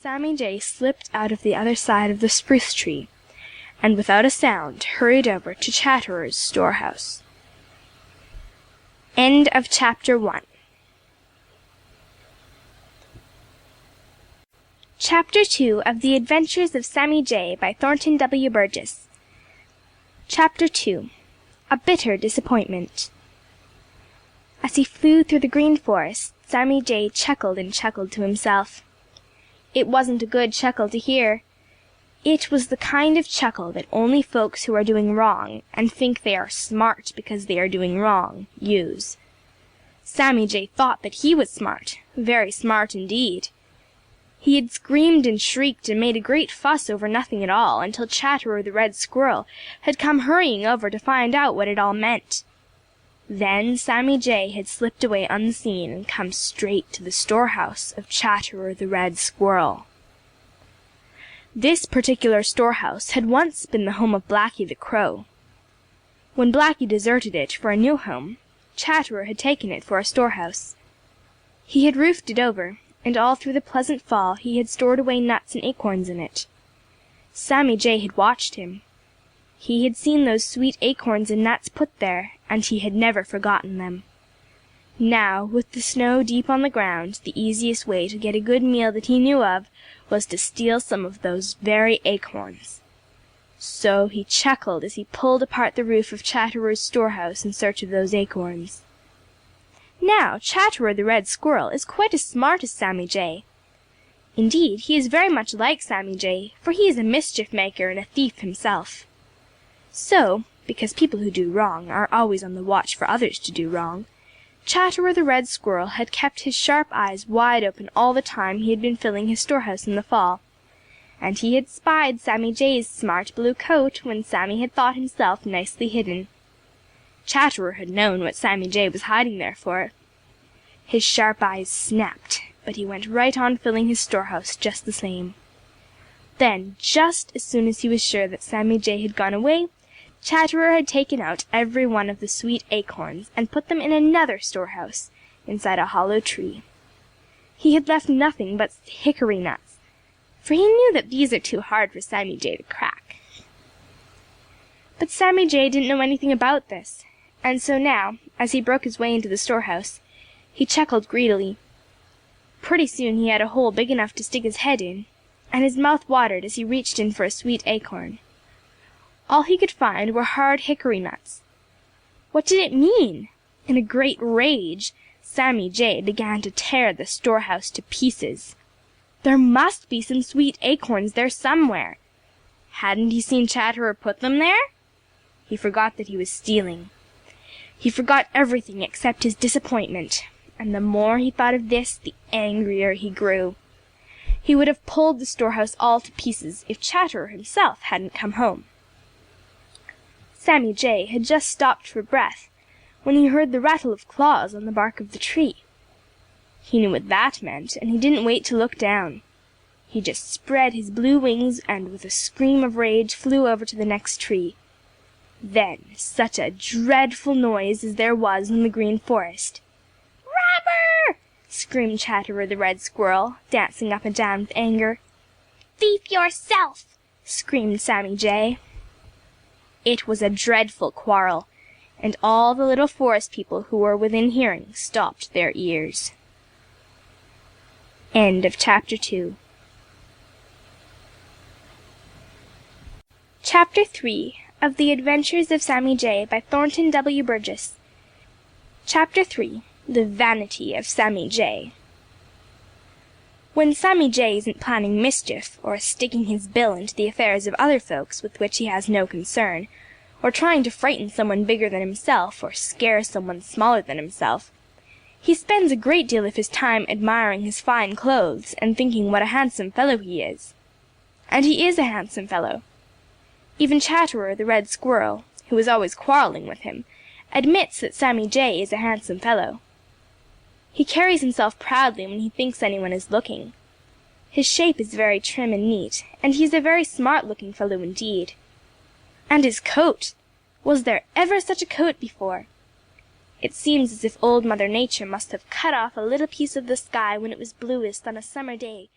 Sammy Jay slipped out of the other side of the spruce tree, and without a sound hurried over to Chatterer's storehouse. End of Chapter 1. Chapter 2 of The Adventures of Sammy Jay by Thornton Burgess. Chapter 2. A Bitter Disappointment. As he flew through the Green Forest, Sammy Jay chuckled and chuckled to himself. It wasn't a good chuckle to hear. It was the kind of chuckle that only folks who are doing wrong, and think they are smart because they are doing wrong, use. Sammy Jay thought that he was smart, very smart indeed. He had screamed and shrieked and made a great fuss over nothing at all, until Chatterer the Red Squirrel had come hurrying over to find out what it all meant. Then Sammy Jay had slipped away unseen and come straight to the storehouse of Chatterer the Red Squirrel. This particular storehouse had once been the home of Blacky the Crow. When Blacky deserted it for a new home, Chatterer had taken it for a storehouse. He had roofed it over, and all through the pleasant fall he had stored away nuts and acorns in it. Sammy Jay had watched him. He had seen those sweet acorns and nuts put there, and he had never forgotten them. Now, with the snow deep on the ground, the easiest way to get a good meal that he knew of was to steal some of those very acorns. So he chuckled as he pulled apart the roof of Chatterer's storehouse in search of those acorns. Now, Chatterer the Red Squirrel is quite as smart as Sammy Jay. Indeed, he is very much like Sammy Jay, for he is a mischief maker and a thief himself. So, because people who do wrong are always on the watch for others to do wrong, Chatterer the Red Squirrel had kept his sharp eyes wide open all the time he had been filling his storehouse in the fall, and he had spied Sammy Jay's smart blue coat when Sammy had thought himself nicely hidden. Chatterer had known what Sammy Jay was hiding there for. His sharp eyes snapped, but he went right on filling his storehouse just the same. Then, just as soon as he was sure that Sammy Jay had gone away, Chatterer had taken out every one of the sweet acorns and put them in another storehouse, inside a hollow tree. He had left nothing but hickory nuts, for he knew that these are too hard for Sammy Jay to crack. But Sammy Jay didn't know anything about this, and so now, as he broke his way into the storehouse, he chuckled greedily. Pretty soon he had a hole big enough to stick his head in, and his mouth watered as he reached in for a sweet acorn. All he could find were hard hickory nuts. What did it mean? In a great rage, Sammy Jay began to tear the storehouse to pieces. There must be some sweet acorns there somewhere. Hadn't he seen Chatterer put them there? He forgot that he was stealing. He forgot everything except his disappointment, and the more he thought of this, the angrier he grew. He would have pulled the storehouse all to pieces if Chatterer himself hadn't come home. Sammy Jay had just stopped for breath when he heard the rattle of claws on the bark of the tree. He knew what that meant, and he didn't wait to look down. He just spread his blue wings and with a scream of rage flew over to the next tree. Then such a dreadful noise as there was in the Green Forest. "Robber!" screamed Chatterer the Red Squirrel, dancing up and down with anger. "Thief yourself!" screamed Sammy Jay. It was a dreadful quarrel, and all the little forest people who were within hearing stopped their ears. End of Chapter 2. Chapter 3 of The Adventures of Sammy Jay by Thornton Burgess. Chapter 3. The Vanity of Sammy Jay. When Sammy Jay isn't planning mischief, or sticking his bill into the affairs of other folks with which he has no concern, or trying to frighten someone bigger than himself, or scare someone smaller than himself, he spends a great deal of his time admiring his fine clothes and thinking what a handsome fellow he is. And he is a handsome fellow. Even Chatterer the Red Squirrel, who is always quarreling with him, admits that Sammy Jay is a handsome fellow. He carries himself proudly when he thinks anyone is looking. His shape is very trim and neat, and he is a very smart-looking fellow indeed. And his coat! Was there ever such a coat before? It seems as if Old Mother Nature must have cut off a little piece of the sky when it was bluest on a summer day